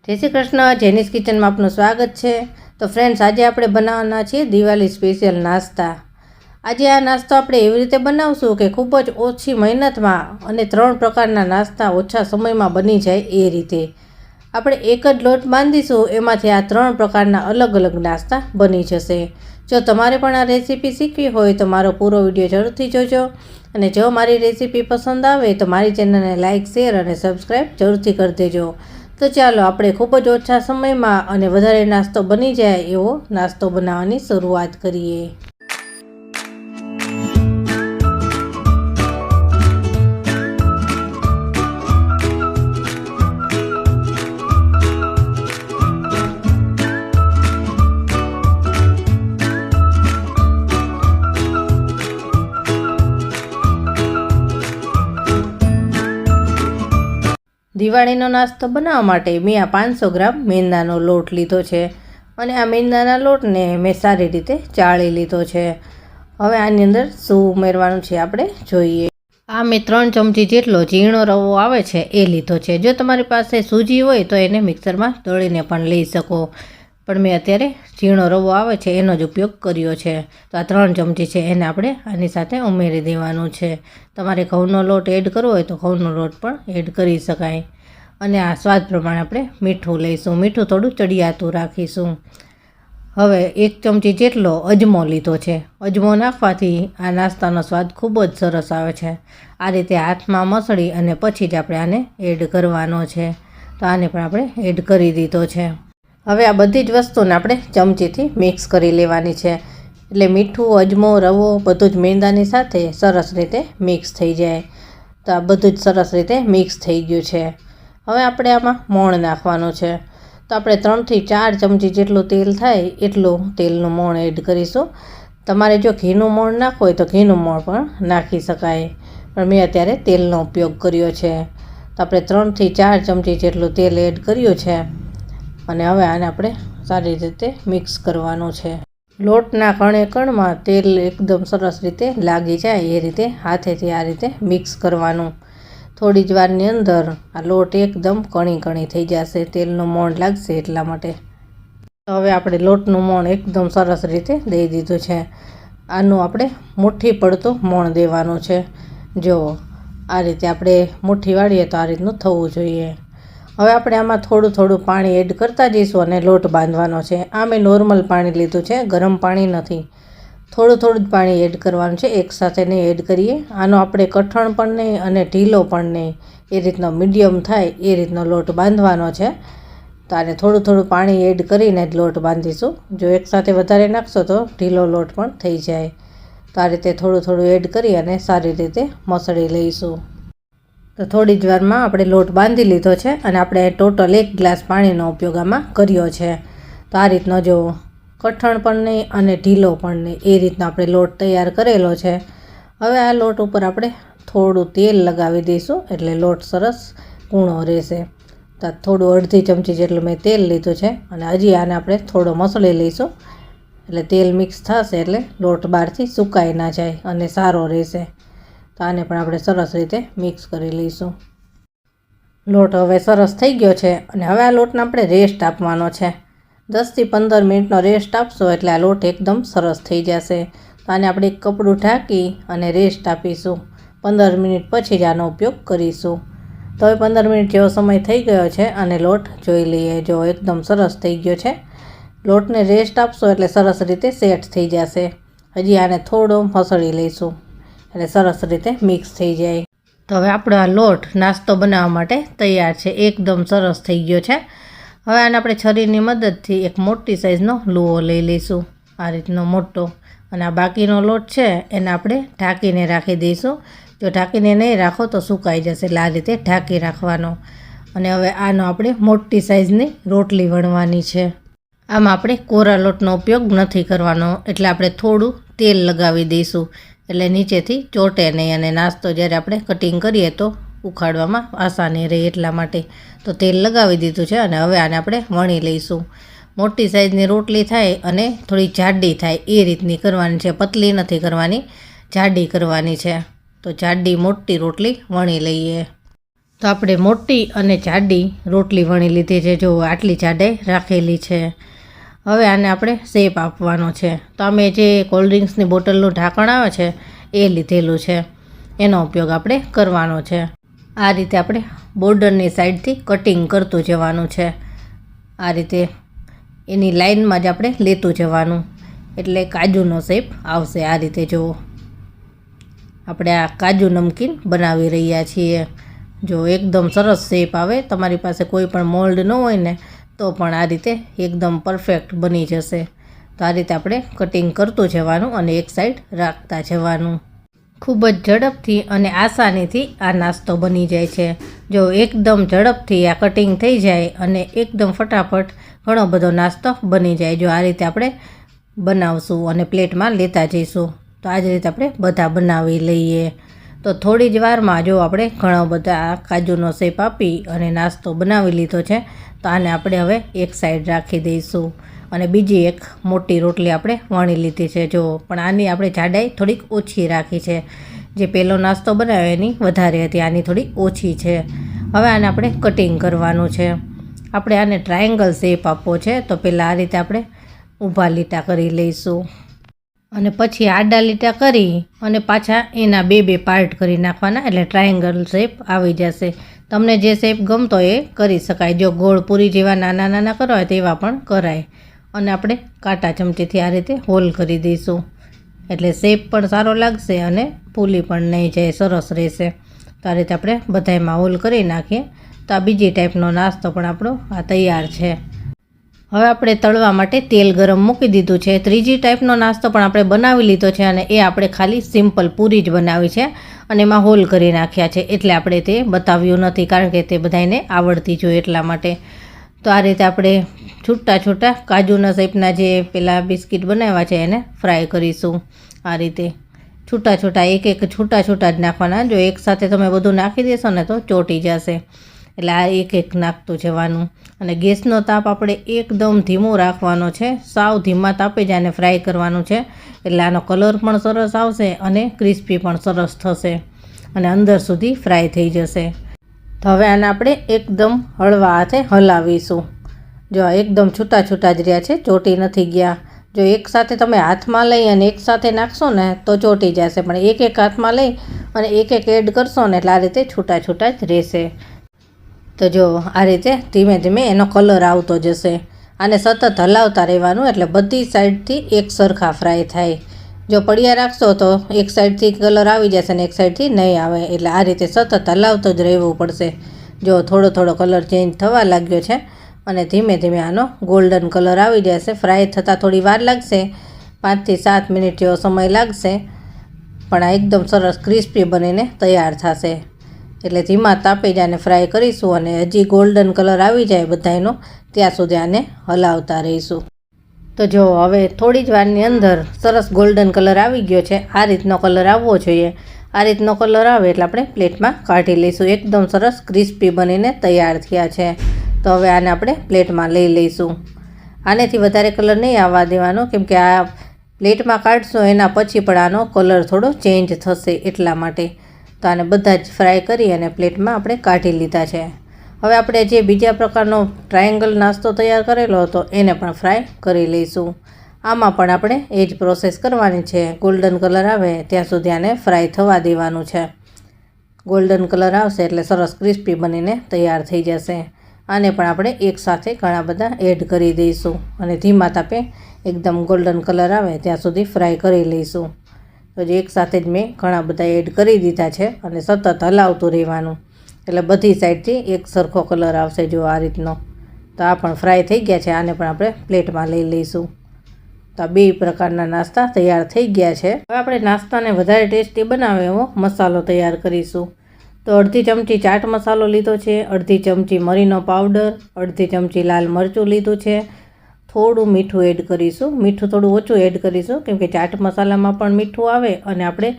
जय Shri Krishna. Jenny's kitchen में आपનું स्वागत है। तो फ्रेंड्स, आज આપણે બનાવવાના છીએ દિવાળી સ્પેશિયલ નાસ્તા। આજે આ નાસ્તો આપણે એવી રીતે બનાવશું કે ખૂબ જ ઓછી મહેનતમાં અને 3 પ્રકારના નાસ્તા ઓછા સમયમાં બની જાય એ રીતે। આપણે એક જ લોટ બાંધીશું, એમાંથી આ 3 પ્રકારના અલગ અલગ નાસ્તા બની જશે। જો તમારે પણ આ રેસીપી શીખવી હોય તો મારો પૂરો વિડીયો જરૂરથી જોજો, અને જો મારી રેસીપી પસંદ આવે તો મારી ચેનલને લાઇક, શેર અને સબસ્ક્રાઈબ જરૂરથી કરી દેજો। તો ચાલો આપણે ખૂબ જ ઓછા સમયમાં અને વધારે નાસ્તો બની જાય એવો નાસ્તો બનાવવાની શરૂઆત કરીએ। દિવાળીનો નાસ્તો બનાવવા માટે મેં આ 500 ગ્રામ મેંદાનો લોટ લીધો છે, અને આ મેંદાના લોટને મેં સારી રીતે ચાળી લીધો છે। હવે આની અંદર શું ઉમેરવાનું છે આપણે જોઈએ। આ મેં 3 ચમચી જેટલો ઝીણો રવો આવે છે એ લીધો છે। જો તમારી પાસે સૂજી હોય તો એને મિક્સરમાં દળીને પણ લઈ શકો, પણ મેં અત્યારે ઝીણો રવો આવે છે એનો જ ઉપયોગ કર્યો છે। તો આ 3 ચમચી છે એને આપણે આની સાથે ઉમેરી દેવાનું છે। તમારે ઘઉંનો લોટ એડ કરવો હોય તો ઘઉંનો લોટ પણ એડ કરી શકાય। અને આ સ્વાદ પ્રમાણે આપણે મીઠું લઈશું, મીઠું થોડું ચડિયાતું રાખીશું। હવે 1 ચમચી જેટલો અજમો લીધો છે। અજમો નાખવાથી આ નાસ્તાનો સ્વાદ ખૂબ જ સરસ આવે છે। આ રીતે હાથમાં મસળી અને પછી જ આપણે આને એડ કરવાનો છે। તો આને પણ આપણે એડ કરી દીધો છે। હવે આ બધી જ વસ્તુને આપણે ચમચીથી મિક્સ કરી લેવાની છે, એટલે મીઠું, અજમો, રવો બધું જ મેંદાની સાથે સરસ રીતે મિક્સ થઈ જાય। તો આ બધું જ સરસ રીતે મિક્સ થઈ ગયું છે। હવે આપણે આમાં મોણ નાખવાનું છે। તો આપણે 3 થી 4 ચમચી જેટલું તેલ થાય એટલું તેલનું મોણ એડ કરીશું। તમારે જો ઘીનું મોણ નાખવું હોય તો ઘીનું મોણ પણ નાખી શકાય, પણ મેં અત્યારે તેલનો ઉપયોગ કર્યો છે। તો આપણે 3 થી 4 ચમચી જેટલું તેલ એડ કર્યું છે, અને હવે આને આપણે સારી રીતે મિક્સ કરવાનું છે। લોટના કણે કણમાં તેલ એકદમ સરસ રીતે લાગી જાય એ રીતે હાથેથી આ રીતે મિક્સ કરવાનું। થોડી જ વારની અંદર આ લોટ એકદમ કણી થઈ જશે, તેલનું મોણ લાગશે એટલા માટે। તો હવે આપણે લોટનું મોણ એકદમ સરસ રીતે દઈ દીધું છે। આનું આપણે મુઠ્ઠી પડતું મોણ દેવાનું છે। જો આ રીતે આપણે મુઠ્ઠી વાળીએ તો આ રીતનું થવું જોઈએ। હવે આપણે આમાં થોડું પાણી એડ કરતા જઈશું અને લોટ બાંધવાનો છે। આ મેં નોર્મલ પાણી લીધું છે, ગરમ પાણી નથી। થોડું જ પાણી એડ કરવાનું છે, એકસાથે નહીં એડ કરીએ। આનો આપણે કઠણ પણ નહીં અને ઢીલો પણ નહીં, એ રીતનો મીડિયમ થાય એ રીતનો લોટ બાંધવાનો છે। તો આને થોડું પાણી એડ કરીને જ લોટ બાંધીશું। જો એકસાથે વધારે નાખશો તો ઢીલો લોટ પણ થઈ જાય। તો આ રીતે થોડું એડ કરી અને સારી રીતે મસળી લઈશું। તો થોડી જ વારમાં આપણે લોટ બાંધી લીધો છે, અને આપણે ટોટલ 1 ગ્લાસ પાણીનો ઉપયોગ આમાં કર્યો છે। તો આ રીતનો જો કઠણ પણ નહીં અને ઢીલો પણ નહીં, એ રીતનો આપણે લોટ તૈયાર કરેલો છે। હવે આ લોટ ઉપર આપણે થોડું તેલ લગાવી દઈશું, એટલે લોટ સરસ કૂણો રહેશે। તો થોડું અડધી ચમચી જેટલું મેં તેલ લીધું છે, અને હજી આને આપણે થોડો મસળી લઈશું, એટલે તેલ મિક્સ થશે એટલે લોટ બહારથી સુકાઈ ના જાય અને સારો રહેશે। તો આને પણ આપણે સરસ રીતે મિક્સ કરી લઈશું। લોટ હવે સરસ થઈ ગયો છે, અને હવે આ લોટને આપણે રેસ્ટ આપવાનો છે। 10 થી 15 મિનિટનો રેસ્ટ આપશો એટલે આ લોટ એકદમ સરસ થઈ જશે। તો આને આપણે એક કપડું ઢાંકી અને રેસ્ટ આપીશું। 15 મિનિટ પછી જ આનો ઉપયોગ કરીશું। તો હવે 15 મિનિટ જેવો સમય થઈ ગયો છે, અને લોટ જોઈ લઈએ। જો એકદમ સરસ થઈ ગયો છે। લોટને રેસ્ટ આપશો એટલે સરસ રીતે સેટ થઈ જશે। હજી આને થોડો મસળી લઈશું, એટલે સરસ રીતે મિક્સ થઈ જાય। તો હવે આપણો આ લોટ નાસ્તો બનાવવા માટે તૈયાર છે, એકદમ સરસ થઈ ગયો છે। હવે આને આપણે છરીની મદદથી એક મોટી સાઈઝનો લુઓ લઈ લઈશું, આ રીતનો મોટો, અને આ બાકીનો લોટ છે એને આપણે ઢાંકીને રાખી દઈશું। જો ઢાંકીને નહીં રાખો તો સુકાઈ જશે, એટલે આ રીતે ઢાંકી રાખવાનો। અને હવે આનો આપણે મોટી સાઈઝની રોટલી વણવાની છે। આમાં આપણે કોરા લોટનો ઉપયોગ નથી કરવાનો, એટલે આપણે થોડું તેલ લગાવી દઈશું, એટલે નીચેથી ચોટે નહીં, અને નાસ્તો જ્યારે આપણે કટિંગ કરીએ તો ઉખાડવામાં આસાની રહે એટલા માટે। તો તેલ લગાવી દીધું છે, અને હવે આને આપણે વણી લઈશું। મોટી સાઈઝની રોટલી થાય અને થોડી જાડી થાય એ રીતની કરવાની છે, પતલી નથી કરવાની, જાડી કરવાની છે। તો જાડી મોટી રોટલી વણી લઈએ। તો આપણે મોટી અને જાડી રોટલી વણી લીધી છે, જો આટલી જાડાઈ રાખેલી છે. હવે આને આપણે શેપ આપવાનો છે. તો અમે જે કોલ્ડ્રિંક્સની બોટલનું ઢાંકણ આવે છે એ લીધેલું છે, એનો ઉપયોગ આપણે કરવાનો છે. આ રીતે આપણે બોર્ડરની સાઈડથી કટિંગ કરતું જવાનું છે. આ રીતે એની લાઇનમાં જ આપણે લેતું જવાનું, એટલે કાજુનો શેપ આવશે. આ રીતે જુઓ, આપણે આ કાજુ નમકીન બનાવી રહ્યા છીએ. જો એકદમ સરસ શેપ આવે. તમારી પાસે કોઈ પણ મોલ્ડ ન હોય ને તો પણ આ રીતે એકદમ પરફેક્ટ બની જશે. તો આ રીતે આપણે કટિંગ કરતું જવાનું અને એક સાઈડ રાખતા જવાનું. ખૂબ જ ઝડપથી અને આસાનીથી આ નાસ્તો બની જાય છે. જો એકદમ ઝડપથી આ કટિંગ થઈ જાય અને એકદમ ફટાફટ ઘણો બધો નાસ્તો બની જાય. જો આ રીતે આપણે બનાવશું અને પ્લેટમાં લેતા જઈશું. તો આ જ રીતે આપણે બધા બનાવી લઈએ. તો થોડી જ વારમાં જો આપણે ઘણો બધા કાજુનો શેપ આપી અને નાસ્તો બનાવી લીધો છે. તો આને આપણે હવે એક સાઈડ રાખી દઈશું અને બીજી એક મોટી રોટલી આપણે વણી લીધી છે. જો પણ આની આપણે જાડાઈ થોડીક ઓછી રાખી છે. જે પહેલો નાસ્તો બનાવ્યો એની વધારે હતી, આની થોડી ઓછી છે. હવે આને આપણે કટિંગ કરવાનું છે. આપણે આને ટ્રાયેંગલ શેપ આપવો છે. તો પહેલાં આ રીતે આપણે ઊભા લીટા કરી લઈશું અને પછી આડા લીટા કરી અને પાછા એના બે પાર્ટ કરી નાખવાના, એટલે ટ્રાયેંગલ શેપ આવી જશે. તમને જે શેપ ગમતો એ કરી શકાય. જો ગોળ પૂરી જેવા નાના નાના કરવા હોય તેવા પણ કરાય. અને આપણે કાંટા ચમચીથી આ રીતે હોલ કરી દઈશું, એટલે શેપ પણ સારો લાગશે અને ફૂલી પણ નહીં જાય, સરસ રહેશે. તો આ રીતે આપણે બધામાં હોલ કરી નાખીએ. તો આ બીજી ટાઈપનો નાસ્તો પણ આપણો આ તૈયાર છે. હવે આપણે તળવા માટે તેલ ગરમ મૂકી દીધું છે. ત્રીજી ટાઈપનો નાસ્તો પણ આપણે બનાવી લીધો છે અને એ આપણે ખાલી સિમ્પલ પૂરી જ બનાવી છે અને એમાં હોલ કરી નાખ્યા છે, એટલે આપણે તે બતાવ્યું નથી, કારણ કે તે બધાને આવડતી જોઈએ એટલા માટે. તો આ રીતે આપણે છૂટા છૂટા કાજુના શેપના જે પેલા બિસ્કિટ બનાવ્યા છે એને ફ્રાય કરીશું. આ રીતે છૂટા છૂટા એક છૂટા છૂટા જ નાખવાના. જો એકસાથે તમે બધું નાખી દેશો ને તો ચોંટી જશે, એટલે આ એક નાખતું જવાનું. અને ગેસનો તાપ આપણે એકદમ ધીમો રાખવાનો છે. સાવ ધીમા તાપે જ આને ફ્રાય કરવાનું છે, એટલે આનો કલર પણ સરસ આવશે અને ક્રિસ્પી પણ સરસ થશે અને અંદર સુધી ફ્રાય થઈ જશે. તો હવે આને આપણે એકદમ હળવા હાથે હલાવીશું. જો એકદમ છૂટા છૂટા જ રહ્યા છે, ચોંટી નથી ગયા. જો એકસાથે તમે હાથમાં લઈ અને એકસાથે નાખશો ને તો ચોંટી જશે, પણ એક હાથમાં લઈ અને એક એડ કરશો ને એટલે આ રીતે છૂટા છૂટા જ રહેશે. તો જો આ રીતે ધીમે ધીમે એનો કલર આવતો જશે. આને સતત હલાવતા રહેવાનું, એટલે બધી સાઈડથી એક સરખા ફ્રાય થાય. જો પડ્યા રાખશો તો એક સાઈડથી કલર આવી જશે ને એક સાઈડથી નહીં આવે, એટલે આ રીતે સતત હલાવતો જ રહેવું પડશે. જો થોડો થોડો કલર ચેન્જ થવા લાગ્યો છે અને ધીમે ધીમે આનો ગોલ્ડન કલર આવી જશે. ફ્રાય થતાં થોડી વાર લાગશે, 5 થી 7 મિનિટ જેવો સમય લાગશે, પણ આ એકદમ સરસ ક્રિસ્પી બનીને તૈયાર થશે. એટલે ધીમા તાપે જ આને ફ્રાય કરીશું અને હજી ગોલ્ડન કલર આવી જાય બધાનો ત્યાં સુધી આને હલાવતા રહીશું. તો જો હવે થોડી જ વારની અંદર સરસ ગોલ્ડન કલર આવી ગયો છે. આ રીતનો કલર આવવો જોઈએ. આ રીતનો કલર આવે એટલે આપણે પ્લેટમાં કાઢી લઈશું. એકદમ સરસ ક્રિસ્પી બનીને તૈયાર થયા છે. તો હવે આને આપણે પ્લેટમાં લઈ લઈશું. આનેથી વધારે કલર નહીં આવવા દેવાનો, કેમકે આ પ્લેટમાં કાઢશો એના પછી પણ આનો કલર થોડો ચેન્જ થશે, એટલા માટે. તો આને બધા જ ફ્રાય કરી અને પ્લેટમાં આપણે કાઢી લીધા છે. હવે આપણે જે બીજા પ્રકારનો ટ્રાયેંગલ નાસ્તો તૈયાર કરેલો હતો એને પણ ફ્રાય કરી લઈશું. આમાં પણ આપણે એ જ પ્રોસેસ કરવાની છે. ગોલ્ડન કલર આવે ત્યાં સુધી આને ફ્રાય થવા દેવાનું છે. ગોલ્ડન કલર આવશે એટલે સરસ ક્રિસ્પી બનીને તૈયાર થઈ જશે. આને પણ આપણે એકસાથે ઘણા બધા એડ કરી દઈશું અને ધીમા તાપે એકદમ ગોલ્ડન કલર આવે ત્યાં સુધી ફ્રાય કરી લઈશું. તો જે એકસાથે જ મેં ઘણા બધા એડ કરી દીધા છે અને સતત હલાવતું રહેવાનું, એટલે બધી સાઈડથી એક સરખો કલર આવશે. જો આ રીતનો. તો આ પણ ફ્રાય થઈ ગયા છે. આને પણ આપણે પ્લેટમાં લઈ લઈશું. તો આ 2 પ્રકારના નાસ્તા તૈયાર થઈ ગયા છે. હવે આપણે નાસ્તાને વધારે ટેસ્ટી બનાવે એવો મસાલો તૈયાર કરીશું. તો અડધી ચમચી ચાટ મસાલો લીધો છે, અડધી ચમચી મરીનો પાવડર, અડધી ચમચી લાલ મરચું લીધું છે. થોડું મીઠું એડ કરીશું. મીઠું થોડું ઓછું એડ કરીશું, કેમકે ચાટ મસાલામાં પણ મીઠું આવે અને આપણે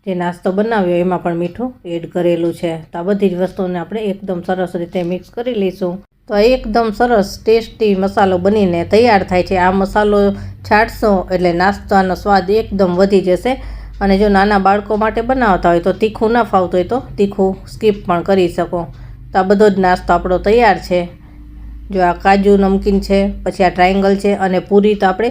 જે નાસ્તો બનાવ્યો એમાં પણ મીઠું એડ કરેલું છે. તો આ બધી જ વસ્તુને આપણે એકદમ સરસ રીતે મિક્સ કરી લઈશું. તો એકદમ સરસ ટેસ્ટી મસાલો બનીને તૈયાર થાય છે. આ મસાલો છાંટશો એટલે નાસ્તાનો સ્વાદ એકદમ વધી જશે. અને જો નાના બાળકો માટે બનાવતા હોય તો તીખું ન ફાવતું હોય તો તીખું સ્કીપ પણ કરી શકો. તો આ બધો જ નાસ્તો આપણો તૈયાર છે. જો આ કાજુ નમકીન છે, પછી આ ટ્રાયંગલ છે, અને પૂરી તો આપણે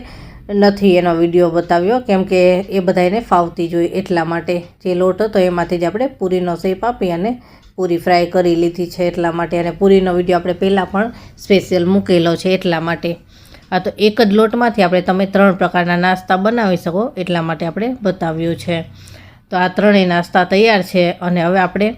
નથી એનો વિડીયો બતાવ્યો કેમ કે એ બધાને ફાવતી જોઈએ એટલા માટે. જે લોટ હતો એમાંથી જ આપણે પૂરીનો શેપ આપી અને પૂરી ફ્રાય કરી લીધી છે એટલા માટે. અને પૂરીનો વિડીયો આપણે પહેલાં પણ સ્પેશિયલ મૂકેલો છે એટલા માટે. આ તો એક જ લોટમાંથી તમે 3 પ્રકારના નાસ્તા બનાવી શકો એટલા માટે આપણે બતાવ્યું છે. તો આ ત્રણેય નાસ્તા તૈયાર છે. અને હવે આપણે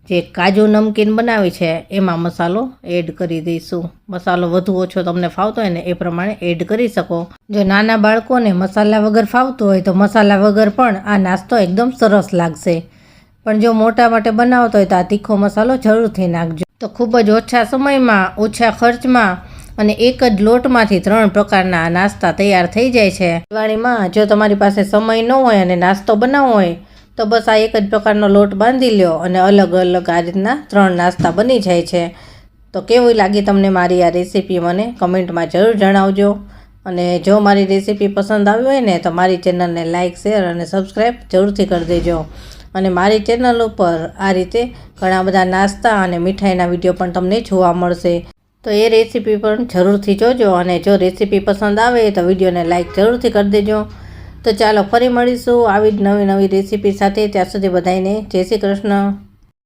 જે કાજુ નમકીન બનાવી છે એમાં મસાલો એડ કરી દઈશું. મસાલો વધુ ઓછો તમને ફાવતો હોય ને એ પ્રમાણે એડ કરી શકો. જો નાના બાળકોને મસાલા વગર ફાવતું હોય તો મસાલા વગર પણ આ નાસ્તો એકદમ સરસ લાગશે. પણ જો મોટા માટે બનાવતો હોય તો આ તીખો મસાલો જરૂરથી નાખજો. તો ખૂબ જ ઓછા સમયમાં, ઓછા ખર્ચમાં અને એક જ લોટમાંથી 3 પ્રકારના નાસ્તા તૈયાર થઈ જાય છે. દિવાળીમાં જો તમારી પાસે સમય ન હોય અને નાસ્તો બનાવવો હોય તો બસ આ એક જ પ્રકારનો લોટ બાંધી લ્યો અને અલગ અલગ આ રીતના 3 નાસ્તા બની જાય છે. તો કેવી લાગી તમને મારી આ રેસીપી મને કમેન્ટમાં જરૂર જણાવજો. અને જો મારી રેસીપી પસંદ આવી હોય ને તો મારી ચેનલને લાઇક, શેર અને સબસ્ક્રાઈબ જરૂરથી કરી દેજો. અને મારી ચેનલ ઉપર આ રીતે ઘણા બધા નાસ્તા અને મીઠાઈના વિડીયો પણ તમને જોવા મળશે. તો એ રેસીપી પણ જરૂરથી જોજો. અને જો રેસીપી પસંદ આવે તો વિડીયોને લાઇક જરૂરથી કરી દેજો. તો ચાલો ફરી મળીશું આવી જ નવી રેસીપી સાથે. ત્યાં સુધી બધાને જય શ્રી કૃષ્ણ.